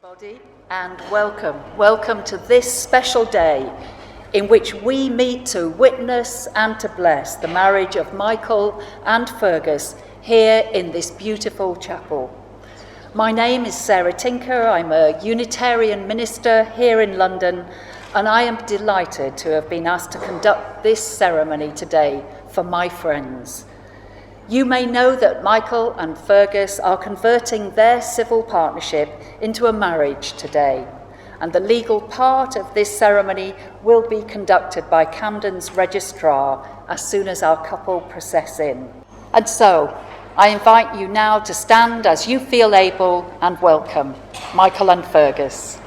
Everybody, and welcome to this special day in which we meet to witness and to bless the marriage of Michael and Feargus here in this beautiful chapel. My name is Sarah Tinker. I'm a Unitarian minister here in London, and I am delighted to have been asked to conduct this ceremony today for my friends. You may know that Michael and Feargus are converting their civil partnership into a marriage today, and the legal part of this ceremony will be conducted by Camden's registrar as soon as our couple process in. And so, I invite you now to stand as you feel able and welcome Michael and Feargus.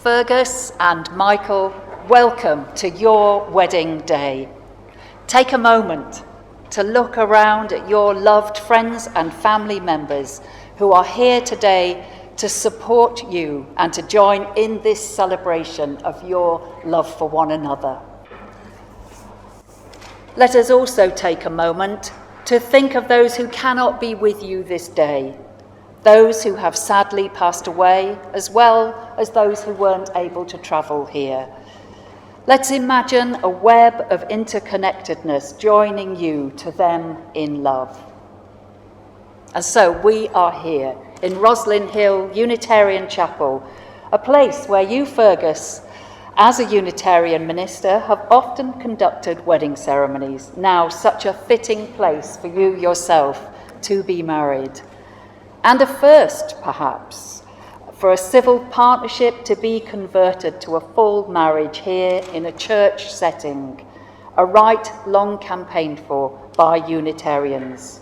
Feargus and Michael, welcome to your wedding day. Take a moment to look around at your loved friends and family members who are here today to support you and to join in this celebration of your love for one another. Let us also take a moment to think of those who cannot be with you this day, those who have sadly passed away, as well as those who weren't able to travel here. Let's imagine a web of interconnectedness joining you to them in love. And so we are here in Rosslyn Hill Unitarian Chapel, a place where you, Feargus, as a Unitarian minister, have often conducted wedding ceremonies, now such a fitting place for you yourself to be married. And a first, perhaps, for a civil partnership to be converted to a full marriage here in a church setting, a rite long campaigned for by Unitarians.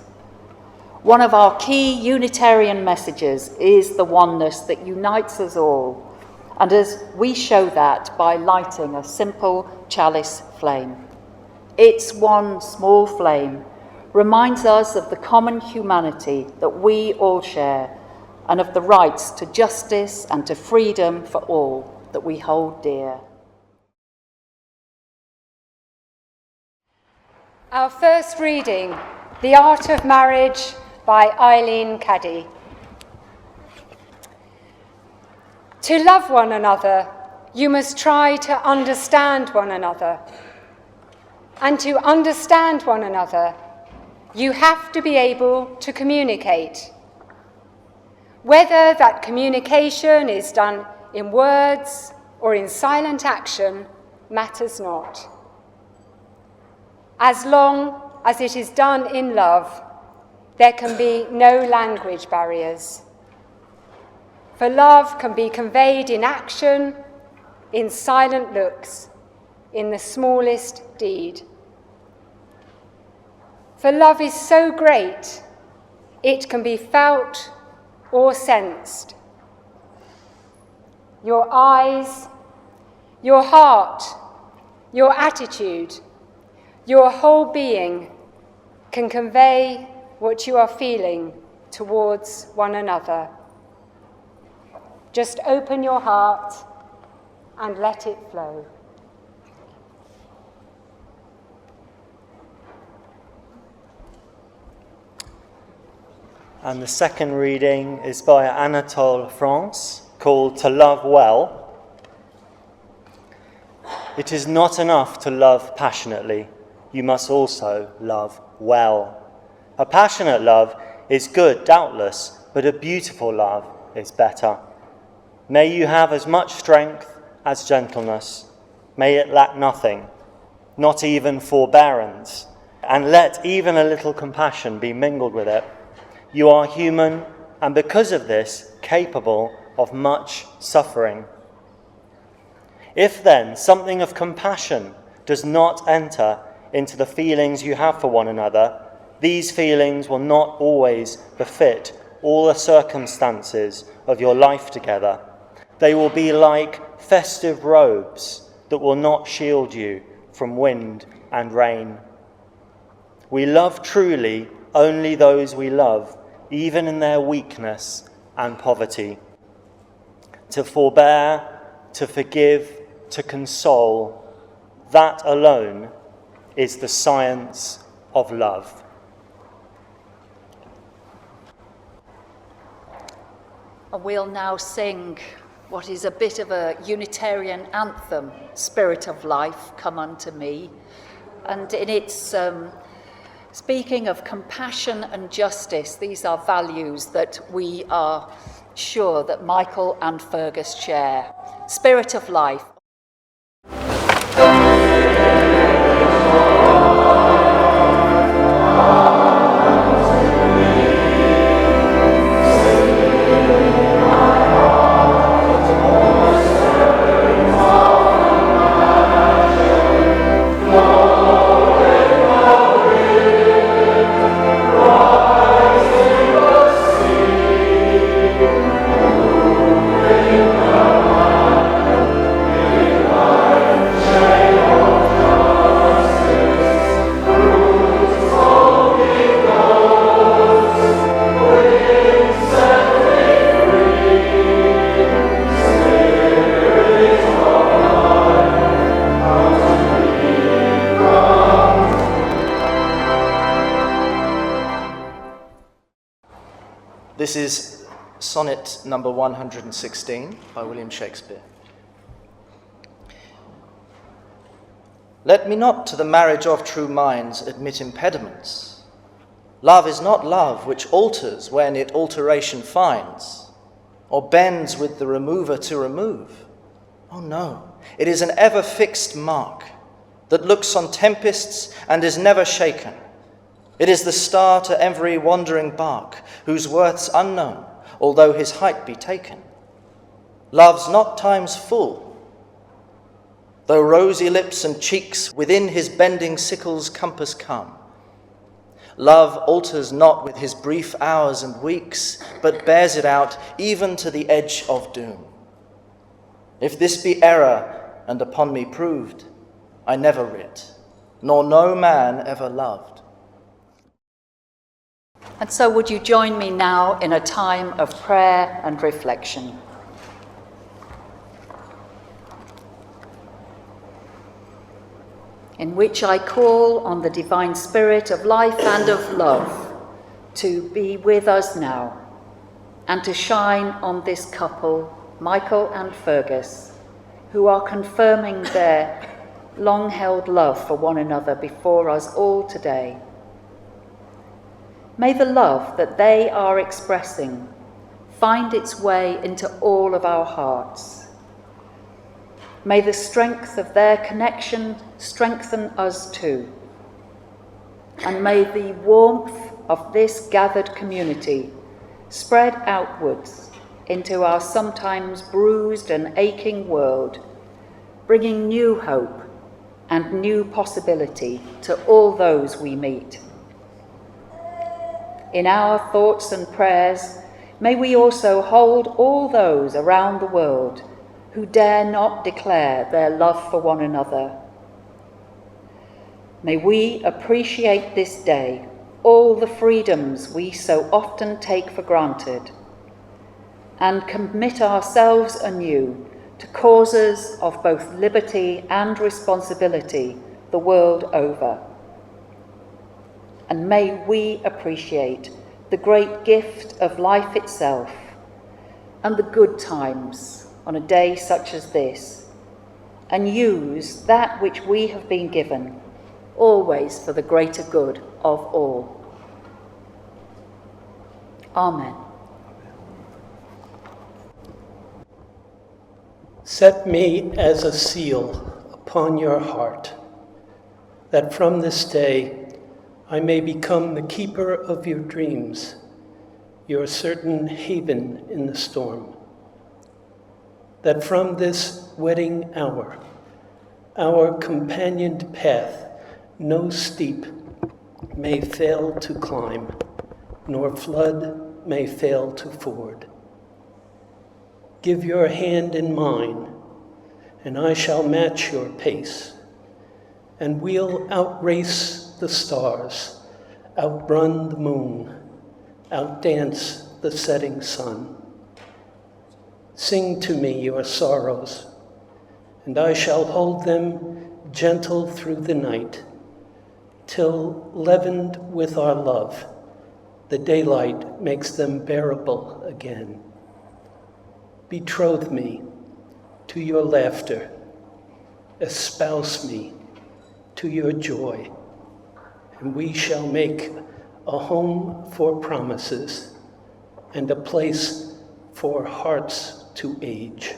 One of our key Unitarian messages is the oneness that unites us all, and as we show that by lighting a simple chalice flame. Its one small flame reminds us of the common humanity that we all share and of the rights to justice and to freedom for all that we hold dear. Our first reading, The Art of Marriage by Eileen Caddy. To love one another, you must try to understand one another. And to understand one another, you have to be able to communicate. Whether that communication is done in words or in silent action matters not. As long as it is done in love, there can be no language barriers. For love can be conveyed in action, in silent looks, in the smallest deed. For love is so great, it can be felt or sensed. Your eyes, your heart, your attitude, your whole being can convey what you are feeling towards one another. Just open your heart and let it flow. And the second reading is by Anatole France, called To Love Well. It is not enough to love passionately, you must also love well. A passionate love is good, doubtless, but a beautiful love is better. May you have as much strength as gentleness. May it lack nothing, not even forbearance, and let even a little compassion be mingled with it. You are human, and because of this, capable of much suffering. If then something of compassion does not enter into the feelings you have for one another, these feelings will not always befit all the circumstances of your life together. They will be like festive robes that will not shield you from wind and rain. We love truly only those we love, even in their weakness and poverty. To forbear, to forgive, to console, that alone is the science of love. And we'll now sing what is a bit of a Unitarian anthem, Spirit of Life, Come Unto Me. And in its speaking of compassion and justice, these are values that we are sure that Michael and Feargus share. Spirit of Life. This is sonnet number 116 by William Shakespeare. Let me not to the marriage of true minds admit impediments. Love is not love which alters when it alteration finds, or bends with the remover to remove. Oh no, it is an ever fixed mark that looks on tempests and is never shaken. It is the star to every wandering bark, whose worth's unknown, although his height be taken. Love's not time's full, though rosy lips and cheeks within his bending sickle's compass come. Love alters not with his brief hours and weeks, but bears it out even to the edge of doom. If this be error, and upon me proved, I never writ, nor no man ever loved. And so would you join me now in a time of prayer and reflection? In which I call on the divine spirit of life and of love to be with us now and to shine on this couple, Michael and Feargus, who are confirming their long-held love for one another before us all today. May the love that they are expressing find its way into all of our hearts. May the strength of their connection strengthen us too. And may the warmth of this gathered community spread outwards into our sometimes bruised and aching world, bringing new hope and new possibility to all those we meet. In our thoughts and prayers, may we also hold all those around the world who dare not declare their love for one another, May we appreciate this day all the freedoms we so often take for granted, and commit ourselves anew to causes of both liberty and responsibility the world over. And may we appreciate the great gift of life itself and the good times on a day such as this, and use that which we have been given always for the greater good of all. Amen. Set me as a seal upon your heart, that from this day I may become the keeper of your dreams, your certain haven in the storm. That from this wedding hour, our companioned path no steep may fail to climb, nor flood may fail to ford. Give your hand in mine, and I shall match your pace, and we'll outrace the stars, outrun the moon, outdance the setting sun. Sing to me your sorrows, and I shall hold them gentle through the night, till, leavened with our love, the daylight makes them bearable again. Betroth me to your laughter, espouse me to your joy, and we shall make a home for promises and a place for hearts to age.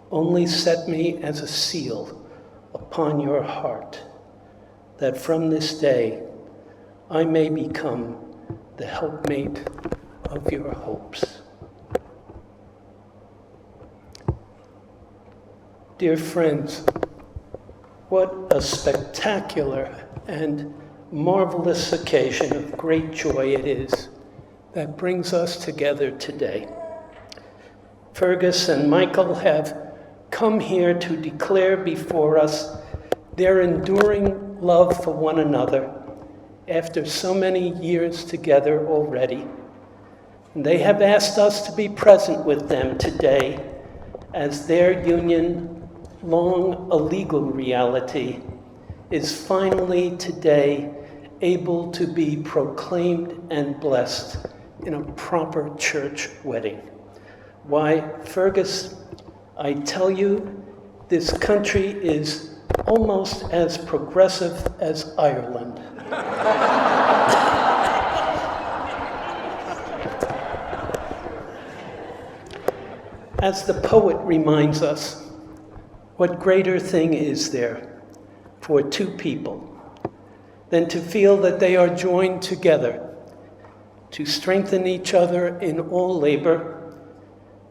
Only set me as a seal upon your heart, that from this day I may become the helpmate of your hopes. Dear friends, what a spectacular and marvelous occasion of great joy it is that brings us together today. Feargus and Michael have come here to declare before us their enduring love for one another after so many years together already. And they have asked us to be present with them today as their union, long a legal reality, is finally today able to be proclaimed and blessed in a proper church wedding. Why, Feargus, I tell you, this country is almost as progressive as Ireland. As the poet reminds us, what greater thing is there for two people than to feel that they are joined together to strengthen each other in all labor,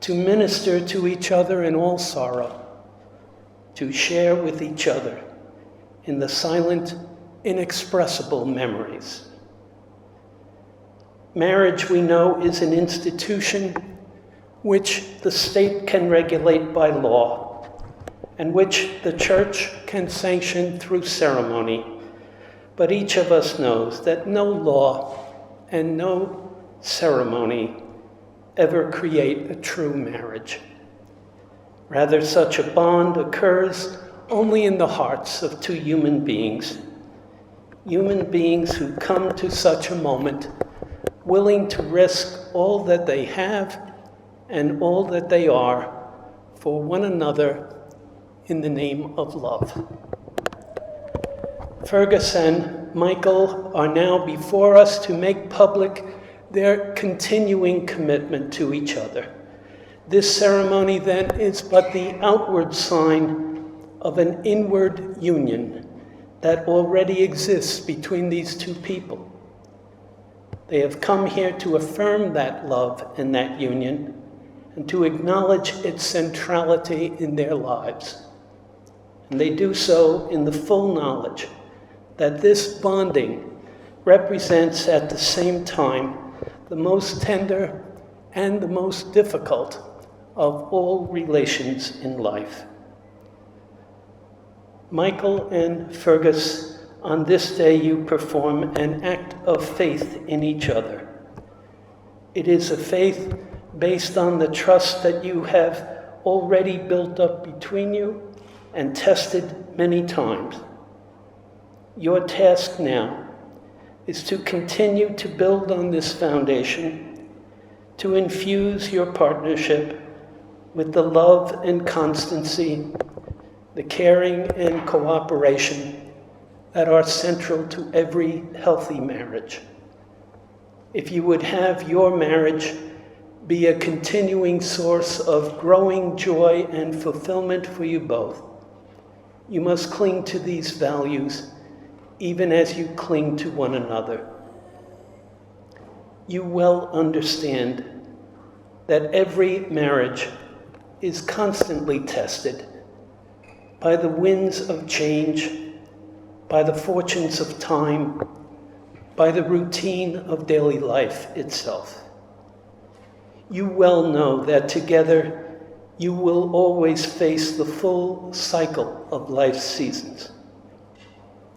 to minister to each other in all sorrow, to share with each other in the silent, inexpressible memories. Marriage, we know, is an institution which the state can regulate by law, and which the church can sanction through ceremony. But each of us knows that no law and no ceremony ever create a true marriage. Rather, such a bond occurs only in the hearts of two human beings who come to such a moment willing to risk all that they have and all that they are for one another in the name of love. Feargus and Michael are now before us to make public their continuing commitment to each other. This ceremony, then, is but the outward sign of an inward union that already exists between these two people. They have come here to affirm that love and that union, and to acknowledge its centrality in their lives. And they do so in the full knowledge that this bonding represents at the same time the most tender and the most difficult of all relations in life. Michael and Feargus on this day you perform an act of faith in each other. It is a faith based on the trust that you have already built up between you and tested many times. Your task now is to continue to build on this foundation, to infuse your partnership with the love and constancy, the caring and cooperation that are central to every healthy marriage. If you would have your marriage be a continuing source of growing joy and fulfillment for you both, you must cling to these values even as you cling to one another. You well understand that every marriage is constantly tested by the winds of change, by the fortunes of time, by the routine of daily life itself. You well know that together you will always face the full cycle of life's seasons.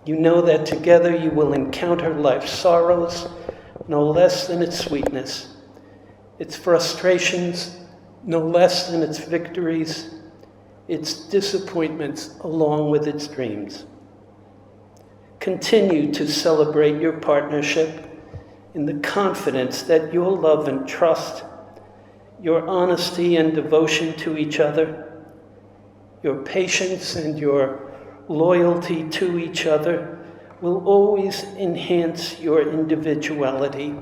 You know that together you will encounter life's sorrows no less than its sweetness, its frustrations no less than its victories, its disappointments along with its dreams. Continue to celebrate your partnership in the confidence that your love and trust, your honesty and devotion to each other, your patience and your loyalty to each other will always enhance your individuality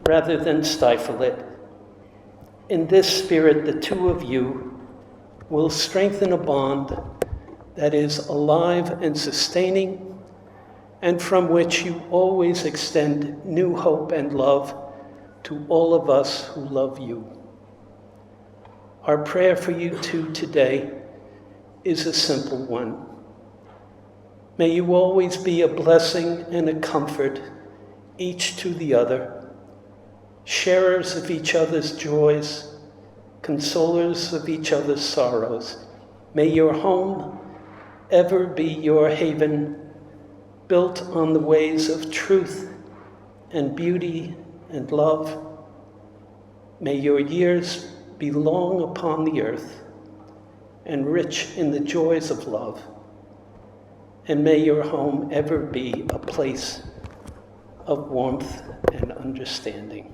rather than stifle it. In this spirit, the two of you will strengthen a bond that is alive and sustaining, and from which you always extend new hope and love to all of us who love you. Our prayer for you two today is a simple one. May you always be a blessing and a comfort, each to the other, sharers of each other's joys, consolers of each other's sorrows. May your home ever be your haven, built on the ways of truth and beauty and love. May your years be long upon the earth and rich in the joys of love. And may your home ever be a place of warmth and understanding.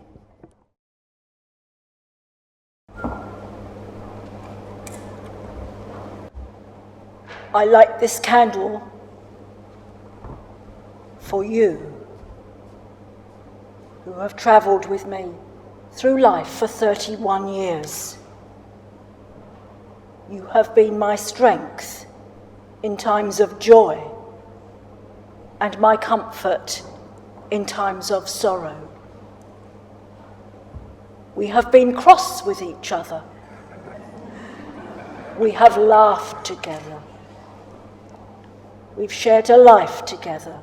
I light this candle for you, who have travelled with me through life for 31 years. You have been my strength in times of joy and my comfort in times of sorrow. We have been cross with each other. We have laughed together. We've shared a life together.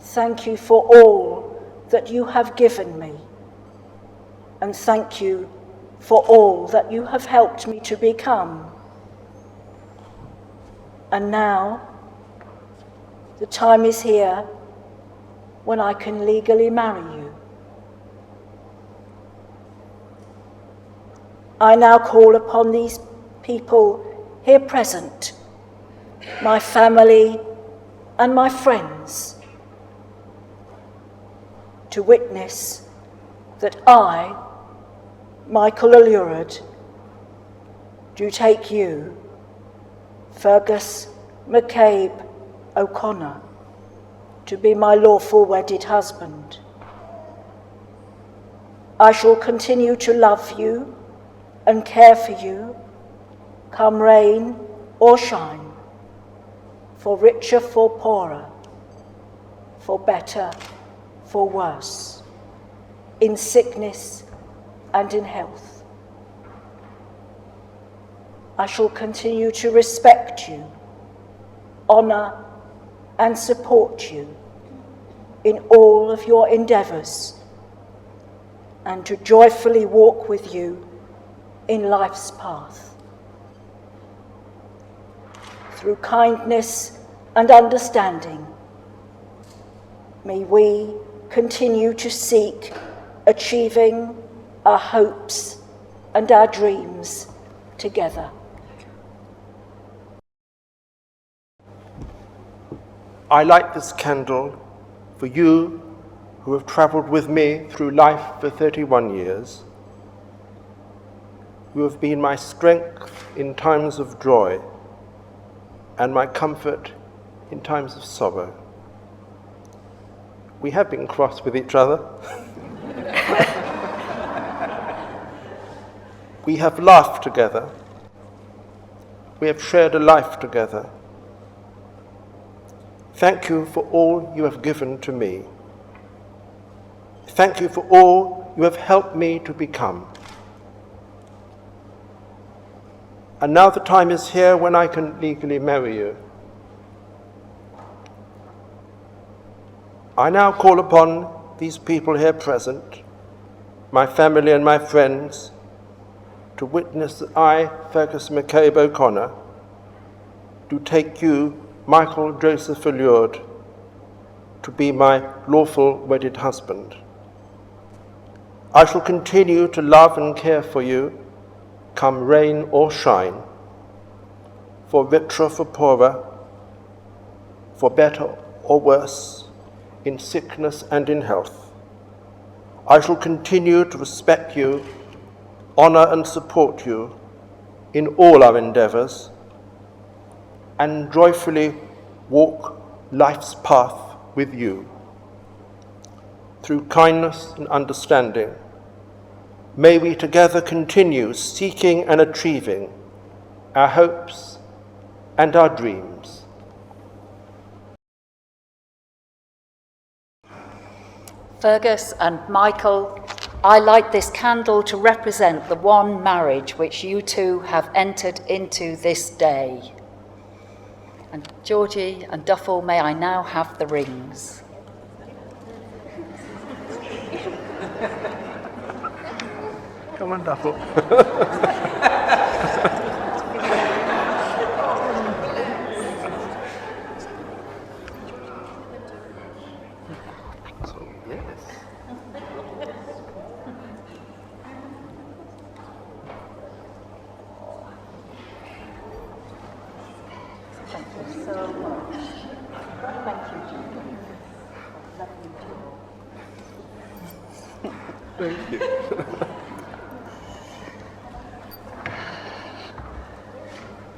Thank you for all that you have given me, and thank you for all that you have helped me to become. And now, the time is here when I can legally marry you. I now call upon these people here present, my family and my friends, to witness that I, Michael Allured, do take you, Feargus McCabe O'Connor, to be my lawful wedded husband. I shall continue to love you and care for you, come rain or shine, for richer, for poorer, for better, for worse, in sickness and in health. I shall continue to respect you, honour and support you in all of your endeavours, and to joyfully walk with you in life's path. Through kindness and understanding. May we continue to seek achieving our hopes and our dreams together. I light this candle for you who have travelled with me through life for 31 years. You have been my strength in times of joy and my comfort in times of sorrow. We have been cross with each other. We have laughed together. We have shared a life together. Thank you for all you have given to me. Thank you for all you have helped me to become. And now the time is here when I can legally marry you. I now call upon these people here present, my family and my friends, to witness that I, Feargus McCabe O'Connor, do take you, Michael Joseph Allure, to be my lawful wedded husband. I shall continue to love and care for you, come rain or shine, for richer, for poorer, for better or worse, in sickness and in health. I shall continue to respect you, honour and support you in all our endeavours, and joyfully walk life's path with you. Through kindness and understanding, may we together continue seeking and achieving our hopes and our dreams. Feargus and Michael, I light this candle to represent the one marriage which you two have entered into this day. And Georgie and Duffel, may I now have the rings? Come on, Duffel.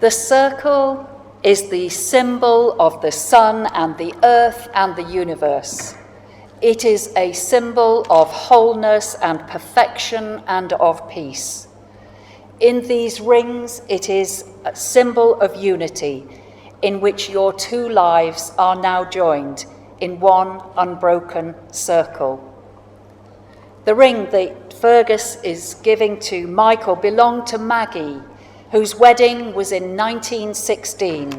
The circle is the symbol of the sun and the earth and the universe. It is a symbol of wholeness and perfection and of peace. In these rings, it is a symbol of unity in which your two lives are now joined in one unbroken circle. The ring that Feargus is giving to Michael belonged to Maggie, whose wedding was in 1916.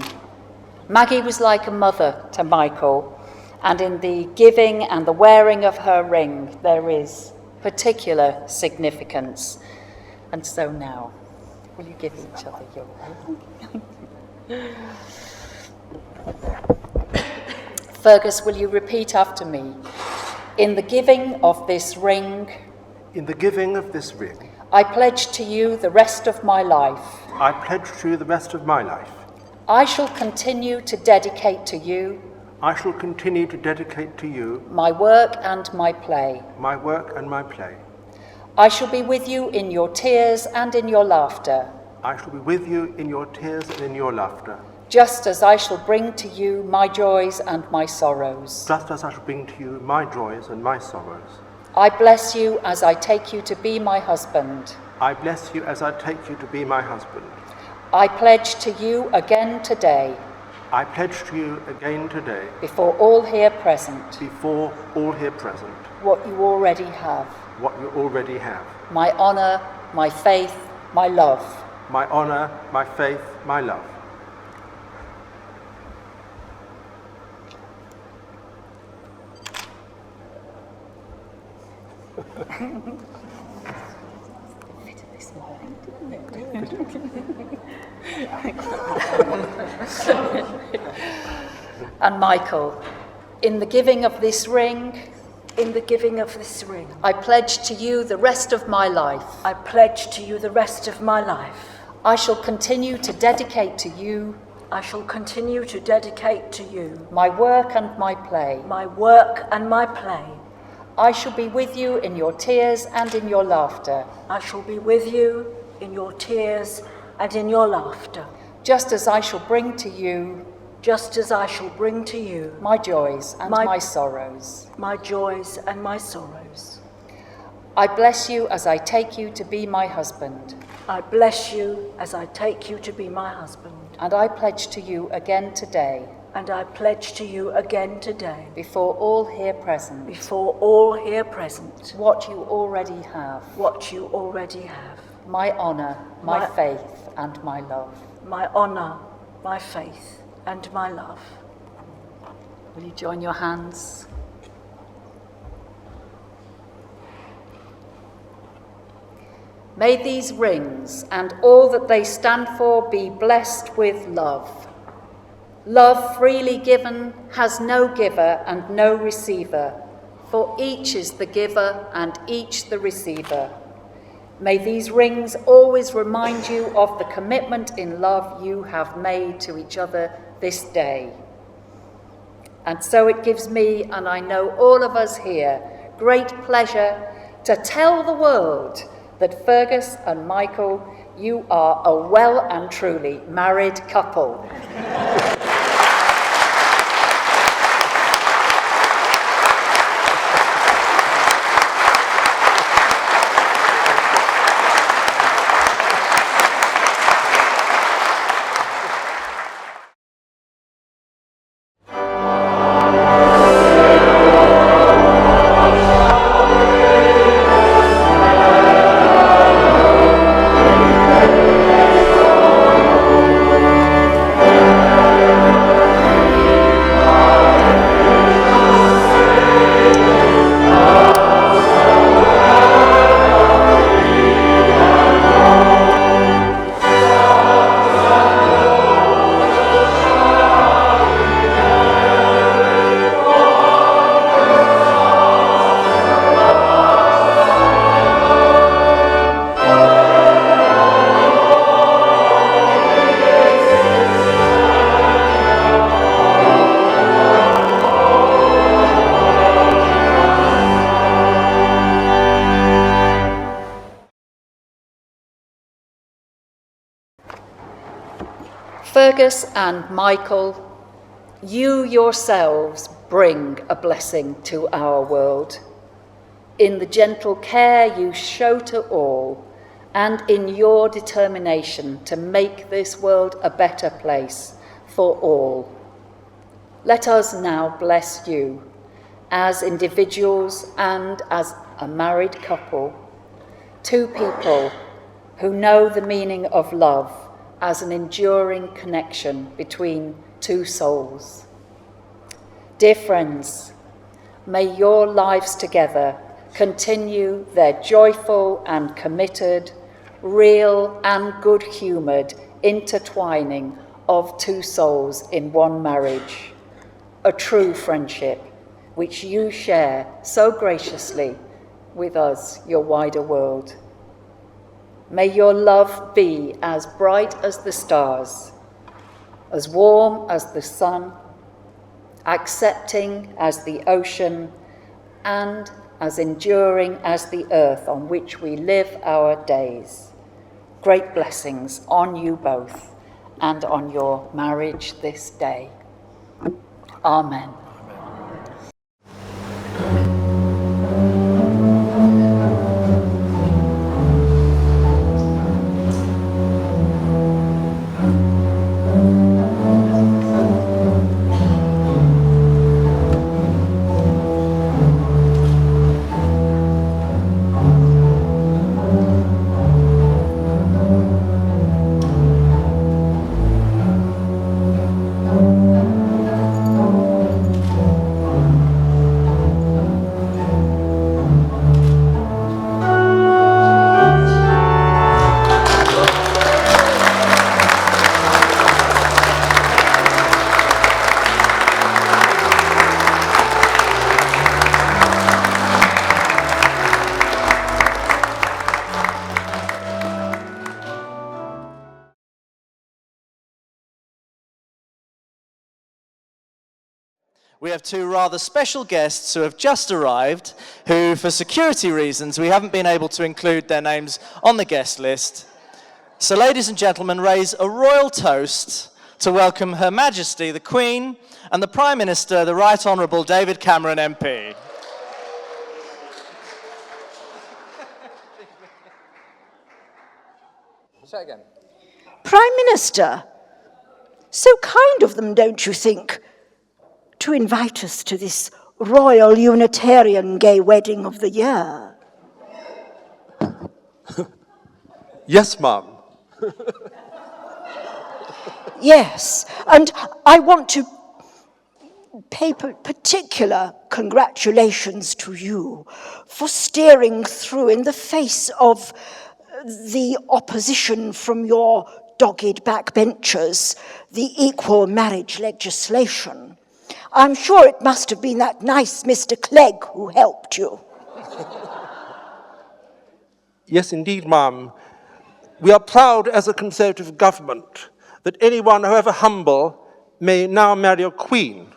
Maggie was like a mother to Michael, and in the giving and the wearing of her ring, there is particular significance. And so now, will you give each other your ring? Feargus, will you repeat after me? In the giving of this ring, In the giving of this ring, I pledge to you the rest of my life. I pledge to you the rest of my life. I shall continue to dedicate to you I shall continue to dedicate to you my work and my play. my work and my play. I shall be with you in your tears and in your laughter, I shall be with you in your tears and in your laughter, just as I shall bring to you my joys and my sorrows. just as I shall bring to you my joys and my sorrows. I bless you as I take you to be my husband. I bless you as I take you to be my husband. I pledge to you again today, I pledge to you again today, before all here present, before all here present, what you already have: what you already have. my honour, my faith, my love. My honour, my faith, my love. And Michael, in the giving of this ring, in the giving of this ring, I pledge to you the rest of my life. I pledge to you the rest of my life. I shall continue to dedicate to you I shall continue to dedicate to you my work and my play. my work and my play. I shall be with you in your tears and in your laughter, I shall be with you in your tears and in your laughter, just as I shall bring to you just as I shall bring to you my joys and My- my sorrows. my joys and my sorrows. I bless you as I take you to be my husband, I bless you as I take you to be my husband, and I pledge to you again today, and I pledge to you again today, before all here present, before all here present, what you already have, what you already have. my honour, my My- faith, and my love. My honour, my faith, and my love. Will you join your hands? May these rings and all that they stand for be blessed with love. Love freely given has no giver and no receiver, for each is the giver and each the receiver. May these rings always remind you of the commitment in love you have made to each other this day. And so it gives me, and I know all of us here, great pleasure to tell the world that Feargus and Michael, you are a well and truly married couple. Feargus and Michael, you yourselves bring a blessing to our world. In the gentle care you show to all, and in your determination to make this world a better place for all. Let us now bless you as individuals and as a married couple, two people who know the meaning of love as an enduring connection between two souls. Dear friends, may your lives together continue their joyful and committed, real and good-humoured intertwining of two souls in one marriage, a true friendship which you share so graciously with us, your wider world. May your love be as bright as the stars, as warm as the sun, accepting as the ocean, and as enduring as the earth on which we live our days. Great blessings on you both and on your marriage this day. Amen. we have two rather special guests who have just arrived, who, for security reasons, we haven't been able to include their names on the guest list. So, ladies and gentlemen, raise a royal toast to welcome Her Majesty the Queen and the Prime Minister, the Right Honourable David Cameron MP. Say again. Prime Minister, so kind of them, don't you think, to invite us to this Royal Unitarian Gay Wedding of the Year? Yes, Mum. Yes, and I want to pay particular congratulations to you for steering through in the face of the opposition from your dogged backbenchers, the equal marriage legislation. I'm sure it must have been that nice Mr. Clegg who helped you. Yes, indeed, Mum. We are proud as a Conservative government that anyone, however humble, may now marry a queen.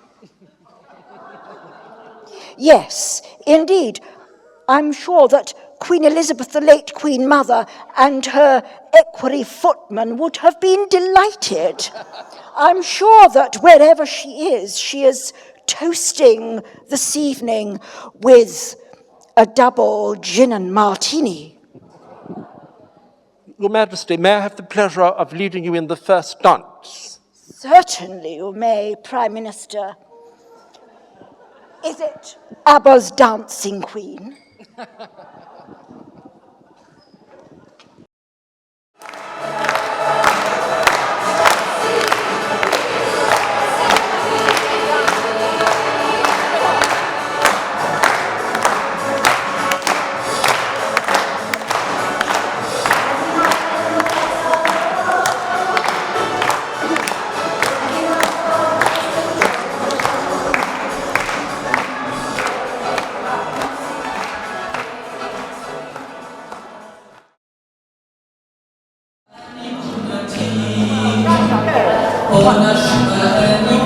Yes, indeed. I'm sure that Queen Elizabeth, the late Queen Mother, and her equerry footman would have been delighted. I'm sure that wherever she is toasting this evening with a double gin and martini. Your Majesty, may I have the pleasure of leading you in the first dance? Certainly you may, Prime Minister. Is it ABBA's Dancing Queen? ونشهد